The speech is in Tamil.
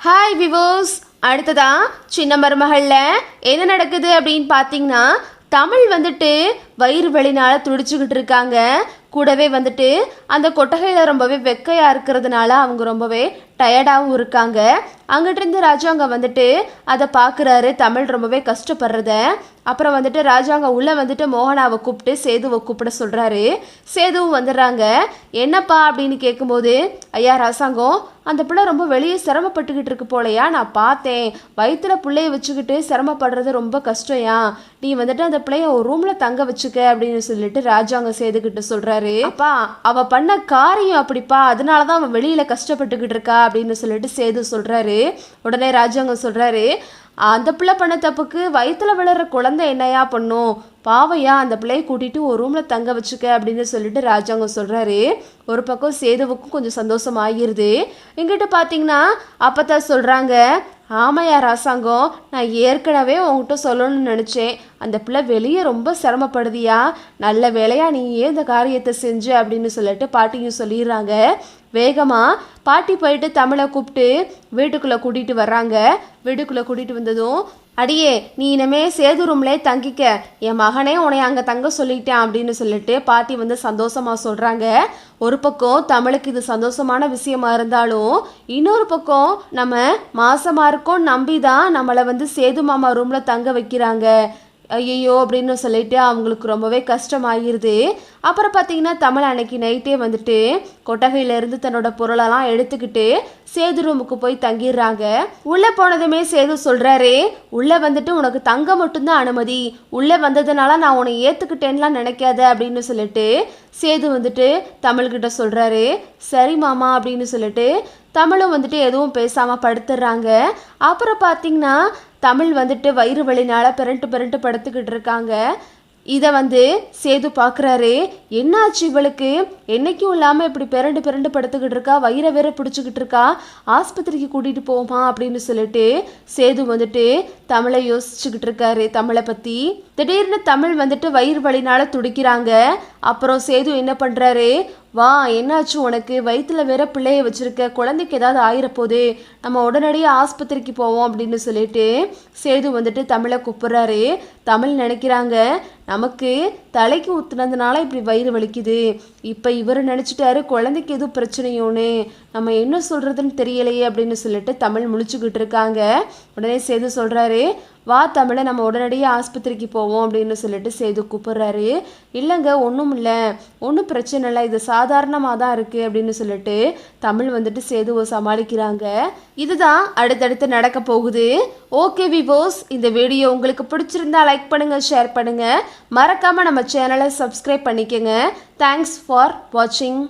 ஹாய் விவோஸ், அடுத்ததா சின்ன மருமகளில் என்ன நடக்குது அப்படின்னு பார்த்தீங்கன்னா, தமிழ் வந்துட்டு வயிறு வலினால் துடிச்சுக்கிட்டு இருக்காங்க. கூடவே வந்துட்டு அந்த கொட்டகையில் ரொம்பவே வெக்கையாக இருக்கிறதுனால அவங்க ரொம்பவே டயர்டாகவும் இருக்காங்க. அங்கிட்டிருந்து ராஜாங்க வந்துட்டு அதை பார்க்குறாரு, தமிழ் ரொம்பவே கஷ்டப்படுறத. அப்புறம் வந்துட்டு ராஜாங்க உள்ளே வந்துட்டு மோகனாவை கூப்பிட்டு சேதுவை கூப்பிட சொல்கிறாரு. சேதுவும் வந்துடுறாங்க. என்னப்பா அப்படின்னு கேட்கும்போது, ஐயா ராசாங்கம், அந்த பிள்ளை ரொம்ப வெளியே சிரமப்பட்டுக்கிட்டு இருக்கு போலையா, நான் பார்த்தேன். வயிற்றுல பிள்ளைய வச்சுக்கிட்டு சிரமப்படுறது ரொம்ப கஷ்டம்யா. நீ வந்துட்டு அந்த பிள்ளைய ஒரு ரூமில் தங்க வச்சுக்க அப்படின்னு சொல்லிட்டு ராஜாங்க சேதுக்கிட்ட சொல்கிறாரு. அப்பா, அவ பண்ண காரியம் அப்படிப்பா, அதனால தான் அவன் வெளியில் கஷ்டப்பட்டுக்கிட்டு இருக்கா அப்படின்னு சொல்லிட்டு சேது சொல்கிறாரு. உடனே ராஜாங்க சொல்கிறாரு, அந்த பிள்ளை பண்ண தப்புக்கு வயிற்றுல விழுற குழந்தை என்னையா பண்ணும், பாவையா, அந்த பிள்ளையை கூட்டிகிட்டு ஒரு ரூமில் தங்க வச்சுக்க அப்படின்னு சொல்லிட்டு ராஜாங்க சொல்கிறாரு. ஒரு பக்கம் சேதுவுக்கும் கொஞ்சம் சந்தோஷம் ஆகிருது. எங்கிட்ட பார்த்தீங்கன்னா அப்போதான் சொல்கிறாங்க, ஆமையா ராசாங்கம், நான் ஏற்கனவே உங்ககிட்ட சொல்லணும்னு நினச்சேன். அந்த பிள்ளை வெளியே ரொம்ப சிரமப்படுதியா, நல்ல வேலையா நீ ஏன் இந்த காரியத்தை செஞ்ச அப்படின்னு சொல்லிட்டு பாட்டியும் சொல்லிடுறாங்க. வேகமாக பாட்டி போயிட்டு தமிழை கூப்பிட்டு வீட்டுக்குள்ளே கூட்டிகிட்டு வர்றாங்க. வீட்டுக்குள்ளே கூட்டிகிட்டு வந்ததும், அடியே நீ இனிமே சேது ரூம்லேயே தங்கிக்க, என் மகனே உன்னை அங்கே தங்க சொல்லிட்டேன் அப்படின்னு சொல்லிட்டு பாட்டி வந்து சந்தோஷமாக சொல்கிறாங்க. ஒரு பக்கம் தமிழுக்கு இது சந்தோஷமான விஷயமா இருந்தாலும், இன்னொரு பக்கம் நம்ம மாசமாக இருக்கோம் நம்பி தான் நம்மளை வந்து சேது மாமா ரூமில் தங்க வைக்கிறாங்க. ஐயோ அப்படின்னு சொல்லிட்டு அவங்களுக்கு ரொம்பவே கஷ்டமாகிருது. அப்புறம் பார்த்தீங்கன்னா தமிழ் அன்னைக்கு நைட்டே வந்துட்டு கொட்டகையிலேருந்து தன்னோட பொருளெல்லாம் எடுத்துக்கிட்டு சேது ரூமுக்கு போய் தங்கிடுறாங்க. உள்ளே போனதுமே சேது சொல்கிறாரு, உள்ளே வந்துட்டு உனக்கு தங்க மட்டும்தான் அனுமதி, உள்ளே வந்ததுனால நான் உன்னை ஏற்றுக்கிட்டேன்லாம் நினைக்காத அப்படின்னு சொல்லிட்டு சேது வந்துட்டு தமிழ்கிட்ட சொல்கிறாரு. சரி மாமா அப்படின்னு சொல்லிட்டு தமிழும் வந்துட்டு எதுவும் பேசாமல் படுத்துடுறாங்க. அப்புறம் பார்த்தீங்கன்னா தமிழ் வந்துட்டு வயிறு வலினால் பிறண்டு படுத்துக்கிட்டு இருக்காங்க. இதை வந்து சேது பார்க்குறாரு. என்னாச்சு இவளுக்கு, என்னைக்கும் இல்லாமல் இப்படி பிறண்டு படுத்துக்கிட்டு இருக்கா, வயிறை வேற பிடிச்சிக்கிட்டு இருக்கா, ஆஸ்பத்திரிக்கு கூட்டிகிட்டு போமா அப்படின்னு சொல்லிட்டு சேது வந்துட்டு தமிழை யோசிச்சுக்கிட்டு இருக்காரு. தமிழை பற்றி திடீர்னு தமிழ் வந்துட்டு வயிறு வலினால் துடிக்கிறாங்க. அப்புறம் சேது என்ன பண்ணுறாரு, வா என்னாச்சு உனக்கு, வயிற்றுல வேற பிள்ளைய வச்சுருக்க, குழந்தைக்கு ஏதாவது ஆயிரப்போகுது, நம்ம உடனடியாக ஆஸ்பத்திரிக்கு போவோம் அப்படின்னு சொல்லிட்டு சேது வந்துட்டு தமிழை கூப்பிட்றாரு. தமிழ் நினைக்கிறாங்க, நமக்கு தலைக்கு ஊற்றுனதுனால இப்படி வயிறு வலிக்குது, இப்போ இவர் நினச்சிட்டாரு குழந்தைக்கு எதுவும் பிரச்சனையோன்னு, நம்ம என்ன சொல்கிறதுன்னு தெரியலையே அப்படின்னு சொல்லிட்டு தமிழ் முழிச்சுக்கிட்டு இருக்காங்க. உடனே சேது சொல்கிறாரு, வா தமிழை நம்ம உடனடியாக ஆஸ்பத்திரிக்கு போவோம் அப்படின்னு சொல்லிட்டு சேது கூப்பிட்றாரு. இல்லைங்க ஒன்றும் இல்லை, ஒன்றும் பிரச்சனை இல்லை, இது சாதாரணமாக தான் இருக்குது அப்படின்னு சொல்லிட்டு தமிழ் வந்துட்டு சேதுவை சமாளிக்கிறாங்க. இதுதான் அடுத்தடுத்து நடக்க போகுது. ஓகே விவோஸ், இந்த வீடியோ உங்களுக்கு பிடிச்சிருந்தா லைக் பண்ணுங்கள், ஷேர் பண்ணுங்கள், மறக்காமல் நம்ம சேனலை சப்ஸ்கிரைப் பண்ணிக்கோங்க. தேங்க்ஸ் ஃபார் வாட்சிங்.